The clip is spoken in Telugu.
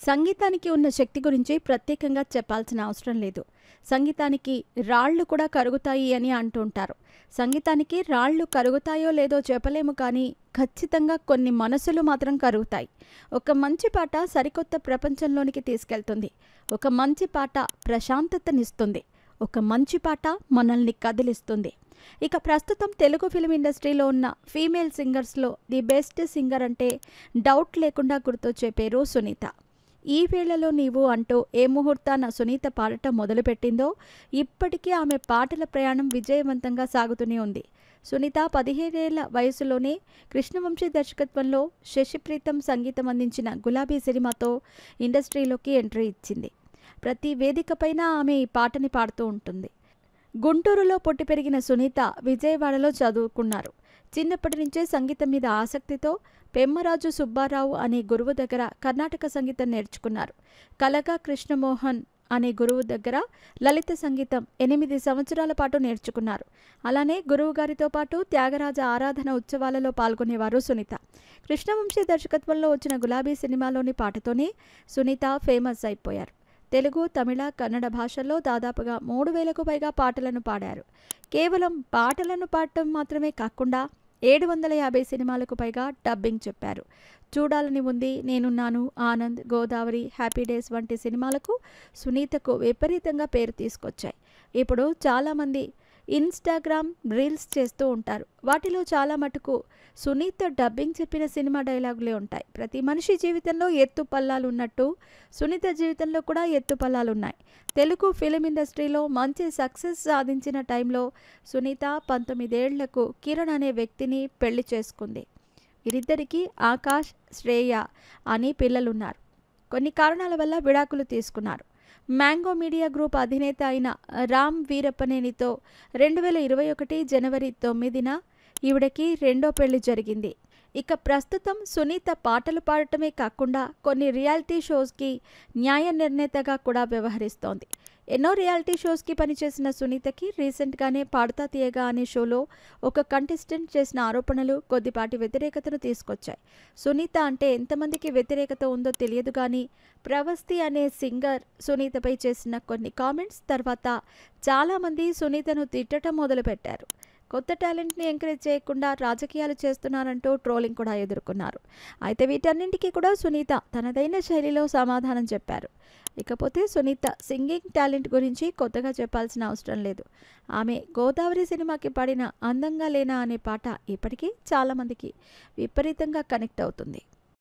సంగీతానికి ఉన్న శక్తి గురించి ప్రత్యేకంగా చెప్పాల్సిన అవసరం లేదు. సంగీతానికి రాళ్ళు కూడా కరుగుతాయి అని అంటుంటారు. సంగీతానికి రాళ్ళు కరుగుతాయో లేదో చెప్పలేము కానీ, ఖచ్చితంగా కొన్ని మనసులు మాత్రం కరుగుతాయి. ఒక మంచి పాట సరికొత్త ప్రపంచంలోనికి తీసుకెళ్తుంది. ఒక మంచి పాట ప్రశాంతతనిస్తుంది. ఒక మంచి పాట మనల్ని కదిలిస్తుంది. ఇక ప్రస్తుతం తెలుగు ఫిల్మ్ ఇండస్ట్రీలో ఉన్న ఫీమేల్ సింగర్స్‌లో ది బెస్ట్ సింగర్ అంటే డౌట్ లేకుండా గుర్తొచ్చే పేరు సునీత. ఈ వేళలో నీవు అంటూ ఏ ముహూర్తాన సునీత పాడటం మొదలుపెట్టిందో ఇప్పటికీ ఆమె పాటల ప్రయాణం విజయవంతంగా సాగుతూనే ఉంది. సునీత 17 ఏళ్ల వయసులోనే కృష్ణవంశీ దర్శకత్వంలో శశిప్రీతం సంగీతం అందించిన గులాబీ సినిమాతో ఇండస్ట్రీలోకి ఎంట్రీ ఇచ్చింది. ప్రతి వేదికపైన ఆమె ఈ పాటని పాడుతూ ఉంటుంది. గుంటూరులో పుట్టి పెరిగిన సునీత విజయవాడలో చదువుకున్నారు. చిన్నప్పటి నుంచే సంగీతం మీద ఆసక్తితో పెమ్మరాజు సుబ్బారావు అనే గురువు దగ్గర కర్ణాటక సంగీతం నేర్చుకున్నారు. కలగా కృష్ణమోహన్ అనే గురువు దగ్గర లలిత సంగీతం 8 సంవత్సరాల పాటు నేర్చుకున్నారు. అలానే గురువుగారితో పాటు త్యాగరాజ ఆరాధన ఉత్సవాలలో పాల్గొనేవారు సునీత. కృష్ణవంశీ దర్శకత్వంలో వచ్చిన గులాబీ సినిమాలోని పాటతోనే సునీత ఫేమస్ అయిపోయారు. తెలుగు, తమిళ, కన్నడ భాషల్లో దాదాపుగా 3000కు పైగా పాటలను పాడారు. కేవలం పాటలను పాడటం మాత్రమే కాకుండా 750 సినిమాలకు పైగా డబ్బింగ్ చెప్పారు. చూడాలని ఉంది, నేనున్నాను, ఆనంద్, గోదావరి, హ్యాపీ డేస్ వంటి సినిమాలకు సునీతకు విపరీతంగా పేరు తీసుకొచ్చాయి. ఇప్పుడు చాలామంది ఇన్‌స్టాగ్రామ్ రీల్స్ చేస్తూ ఉంటారు. వాటిలో చాలా మటుకు సునీత డబ్బింగ్ చెప్పిన సినిమా డైలాగులే ఉంటాయి. ప్రతి మనిషి జీవితంలో ఎత్తు పల్లాలు ఉన్నట్టు సునీత జీవితంలో కూడా ఎత్తు పల్లాలున్నాయి. తెలుగు ఫిలిం ఇండస్ట్రీలో మంచి సక్సెస్ సాధించిన టైంలో సునీత 19 ఏళ్లకు కిరణ్ అనే వ్యక్తిని పెళ్లి చేసుకుంది. వీరిద్దరికీ ఆకాష్, శ్రేయ అని పిల్లలున్నారు. కొన్ని కారణాల వల్ల విడాకులు తీసుకున్నారు. మ్యాంగో మీడియా గ్రూప్ అధినేత అయిన రామ్ వీరప్పనేనితో 2021 జనవరి 9న ఈవిడకి రెండో పెళ్లి జరిగింది. ఇక ప్రస్తుతం సునీత పాటలు పాడటమే కాకుండా కొన్ని రియాలిటీ షోస్కి న్యాయ నిర్ణేతగా కూడా వ్యవహరిస్తోంది. ఎన్నో రియాలిటీ షోస్కి పనిచేసిన సునీతకి రీసెంట్గానే పాడుతా తీయగా అనే షోలో ఒక కంటెస్టెంట్ చేసిన ఆరోపణలు కొద్దిపాటి వ్యతిరేకతను తీసుకొచ్చాయి. సునీత అంటే ఎంతమందికి వ్యతిరేకత ఉందో తెలియదు కానీ, ప్రవస్తి అనే సింగర్ సునీతపై చేసిన కొన్ని కామెంట్స్ తర్వాత చాలామంది సునీతను తిట్టడం మొదలుపెట్టారు. కొత్త టాలెంట్ని ఎంకరేజ్ చేయకుండా రాజకీయాలు చేస్తున్నారంటూ ట్రోలింగ్ కూడా ఎదుర్కొన్నారు. అయితే వీటన్నింటికీ కూడా సునీత తనదైన శైలిలో సమాధానం చెప్పారు. ఇకపోతే సునీత సింగింగ్ టాలెంట్ గురించి కొత్తగా చెప్పాల్సిన అవసరం లేదు. ఆమె గోదావరి సినిమాకి పాడిన అందంగా లేనా అనే పాట ఇప్పటికీ చాలామందికి విపరీతంగా కనెక్ట్ అవుతుంది.